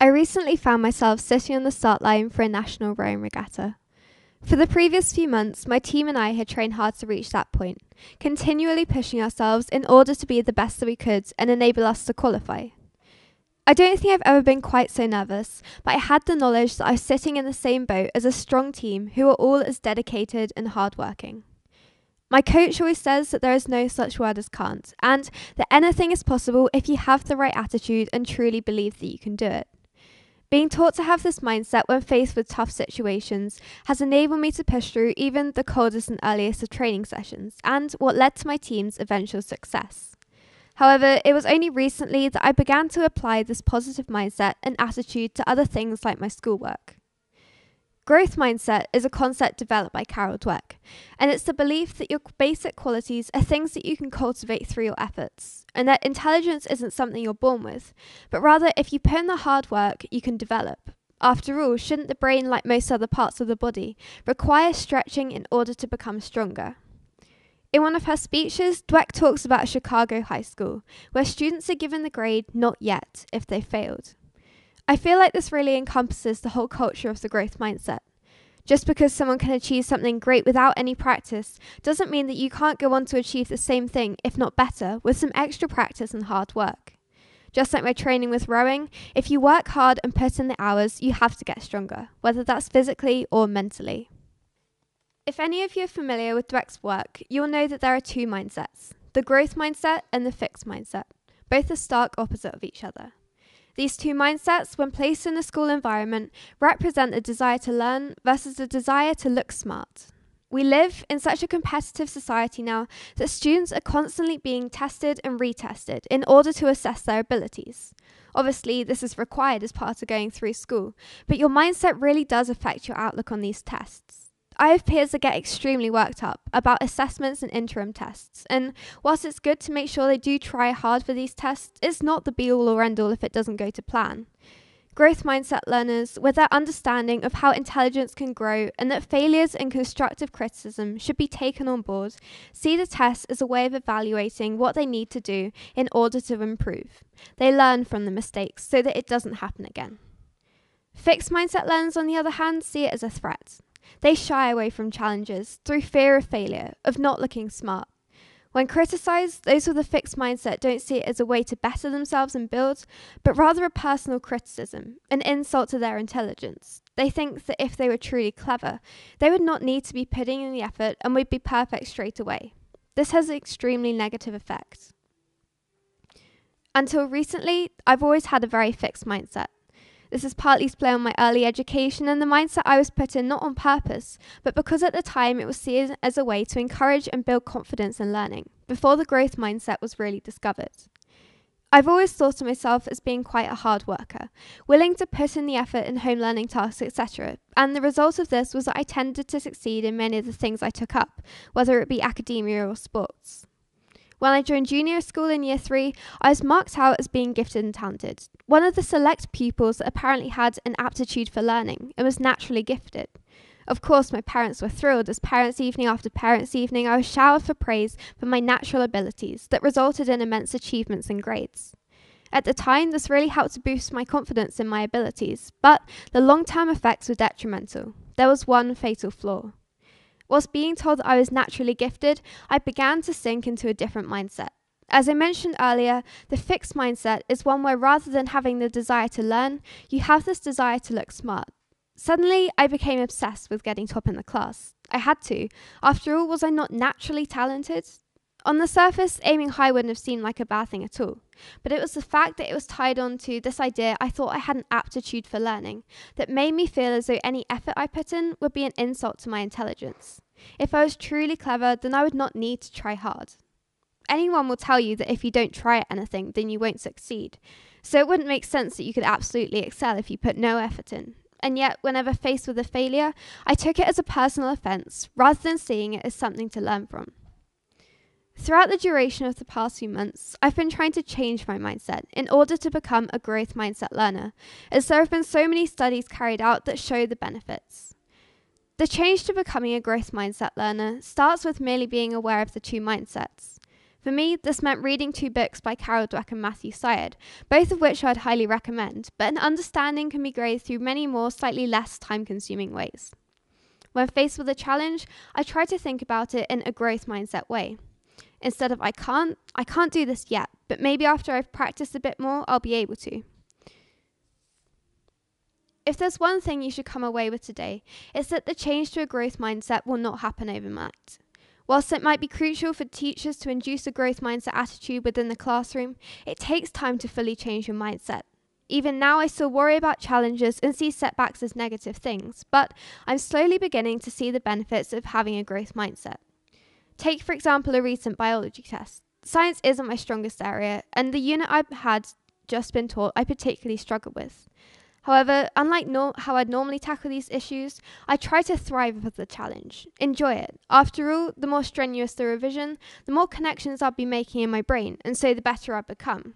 I recently found myself sitting on the start line for a national rowing regatta. For the previous few months, my team and I had trained hard to reach that point, continually pushing ourselves in order to be the best that we could and enable us to qualify. I don't think I've ever been quite so nervous, but I had the knowledge that I was sitting in the same boat as a strong team who are all as dedicated and hardworking. My coach always says that there is no such word as can't, and that anything is possible if you have the right attitude and truly believe that you can do it. Being taught to have this mindset when faced with tough situations has enabled me to push through even the coldest and earliest of training sessions, and what led to my team's eventual success. However, it was only recently that I began to apply this positive mindset and attitude to other things like my schoolwork. Growth mindset is a concept developed by Carol Dweck, and it's the belief that your basic qualities are things that you can cultivate through your efforts, and that intelligence isn't something you're born with, but rather if you put in the hard work, you can develop. After all, shouldn't the brain, like most other parts of the body, require stretching in order to become stronger? In one of her speeches, Dweck talks about a Chicago high school, where students are given the grade not yet if they failed. I feel like this really encompasses the whole culture of the growth mindset. Just because someone can achieve something great without any practice doesn't mean that you can't go on to achieve the same thing, if not better, with some extra practice and hard work. Just like my training with rowing, if you work hard and put in the hours, you have to get stronger, whether that's physically or mentally. If any of you are familiar with Dweck's work, you'll know that there are two mindsets, the growth mindset and the fixed mindset. Both are stark opposite of each other. These two mindsets, when placed in a school environment, represent a desire to learn versus a desire to look smart. We live in such a competitive society now that students are constantly being tested and retested in order to assess their abilities. Obviously, this is required as part of going through school, but your mindset really does affect your outlook on these tests. I have peers that get extremely worked up about assessments and interim tests, and whilst it's good to make sure they do try hard for these tests, it's not the be-all or end-all if it doesn't go to plan. Growth mindset learners, with their understanding of how intelligence can grow and that failures and constructive criticism should be taken on board, see the test as a way of evaluating what they need to do in order to improve. They learn from the mistakes so that it doesn't happen again. Fixed mindset learners, on the other hand, see it as a threat. They shy away from challenges through fear of failure, of not looking smart. When criticised, those with a fixed mindset don't see it as a way to better themselves and build, but rather a personal criticism, an insult to their intelligence. They think that if they were truly clever, they would not need to be putting in the effort and would be perfect straight away. This has an extremely negative effect. Until recently, I've always had a very fixed mindset. This is partly to play on my early education and the mindset I was put in not on purpose, but because at the time it was seen as a way to encourage and build confidence in learning, before the growth mindset was really discovered. I've always thought of myself as being quite a hard worker, willing to put in the effort in home learning tasks, etc. And the result of this was that I tended to succeed in many of the things I took up, whether it be academia or sports. When I joined junior school in year 3, I was marked out as being gifted and talented, one of the select pupils that apparently had an aptitude for learning and was naturally gifted. Of course, my parents were thrilled as parents' evening after parents' evening I was showered for praise for my natural abilities that resulted in immense achievements and grades. At the time, this really helped to boost my confidence in my abilities, but the long-term effects were detrimental. There was one fatal flaw. Whilst being told that I was naturally gifted, I began to sink into a different mindset. As I mentioned earlier, the fixed mindset is one where rather than having the desire to learn, you have this desire to look smart. Suddenly, I became obsessed with getting top in the class. I had to. After all, was I not naturally talented? On the surface, aiming high wouldn't have seemed like a bad thing at all. But it was the fact that it was tied on to this idea I thought I had an aptitude for learning that made me feel as though any effort I put in would be an insult to my intelligence. If I was truly clever, then I would not need to try hard. Anyone will tell you that if you don't try at anything, then you won't succeed. So it wouldn't make sense that you could absolutely excel if you put no effort in. And yet, whenever faced with a failure, I took it as a personal offence rather than seeing it as something to learn from. Throughout the duration of the past few months, I've been trying to change my mindset in order to become a growth mindset learner, as there have been so many studies carried out that show the benefits. The change to becoming a growth mindset learner starts with merely being aware of the two mindsets. For me, this meant reading 2 books by Carol Dweck and Matthew Syed, both of which I'd highly recommend, but an understanding can be gained through many more slightly less time-consuming ways. When faced with a challenge, I try to think about it in a growth mindset way. Instead of I can't do this yet, but maybe after I've practiced a bit more, I'll be able to. If there's one thing you should come away with today, it's that the change to a growth mindset will not happen overnight. Whilst it might be crucial for teachers to induce a growth mindset attitude within the classroom, it takes time to fully change your mindset. Even now, I still worry about challenges and see setbacks as negative things, but I'm slowly beginning to see the benefits of having a growth mindset. Take, for example, a recent biology test. Science isn't my strongest area, and the unit I had just been taught I particularly struggled with. However, unlike how I'd normally tackle these issues, I try to thrive with the challenge, enjoy it. After all, the more strenuous the revision, the more connections I'll be making in my brain, and so the better I'll become.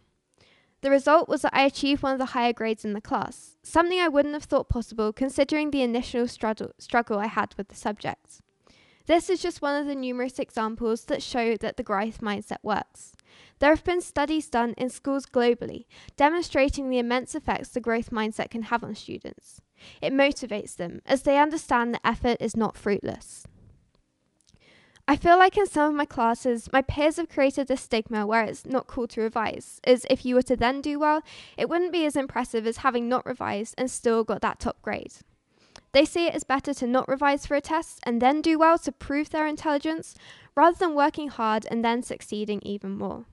The result was that I achieved one of the higher grades in the class, something I wouldn't have thought possible considering the initial struggle I had with the subject. This is just one of the numerous examples that show that the growth mindset works. There have been studies done in schools globally, demonstrating the immense effects the growth mindset can have on students. It motivates them, as they understand that effort is not fruitless. I feel like in some of my classes, my peers have created this stigma where it's not cool to revise, as if you were to then do well, it wouldn't be as impressive as having not revised and still got that top grade. They say it is better to not revise for a test and then do well to prove their intelligence, rather than working hard and then succeeding even more.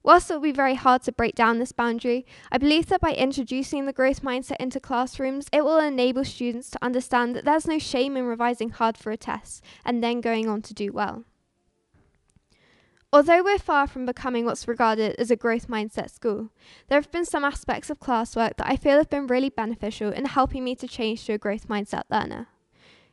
Whilst it will be very hard to break down this boundary, I believe that by introducing the growth mindset into classrooms, it will enable students to understand that there's no shame in revising hard for a test and then going on to do well. Although we're far from becoming what's regarded as a growth mindset school, there have been some aspects of classwork that I feel have been really beneficial in helping me to change to a growth mindset learner.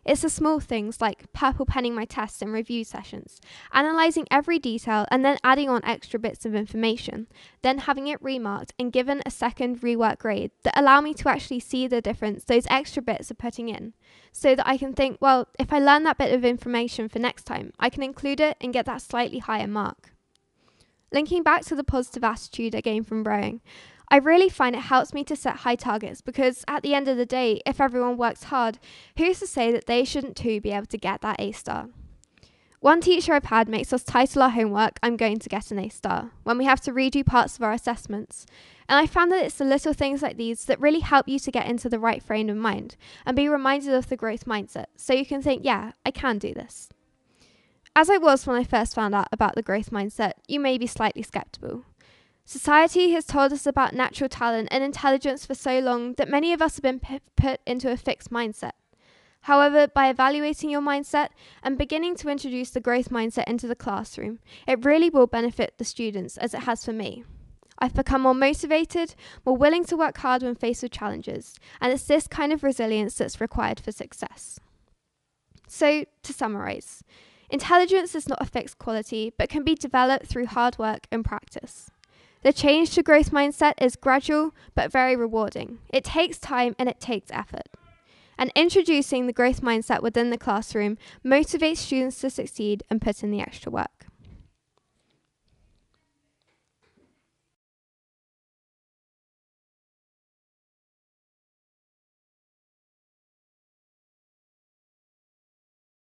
It's the small things like purple penning my tests and review sessions, analysing every detail and then adding on extra bits of information, then having it remarked and given a second rework grade that allow me to actually see the difference those extra bits are putting in, so that I can think, well, if I learn that bit of information for next time, I can include it and get that slightly higher mark. Linking back to the positive attitude I gained from rowing, I really find it helps me to set high targets because at the end of the day, if everyone works hard, who's to say that they shouldn't too be able to get that A star? One teacher I've had makes us title our homework, "I'm going to get an A star," when we have to redo parts of our assessments. And I found that it's the little things like these that really help you to get into the right frame of mind and be reminded of the growth mindset, so you can think, yeah, I can do this. As I was when I first found out about the growth mindset, you may be slightly skeptical. Society has told us about natural talent and intelligence for so long that many of us have been put into a fixed mindset. However, by evaluating your mindset and beginning to introduce the growth mindset into the classroom, it really will benefit the students as it has for me. I've become more motivated, more willing to work hard when faced with challenges, and it's this kind of resilience that's required for success. So, to summarise, intelligence is not a fixed quality, but can be developed through hard work and practice. The change to growth mindset is gradual, but very rewarding. It takes time and it takes effort. And introducing the growth mindset within the classroom motivates students to succeed and put in the extra work.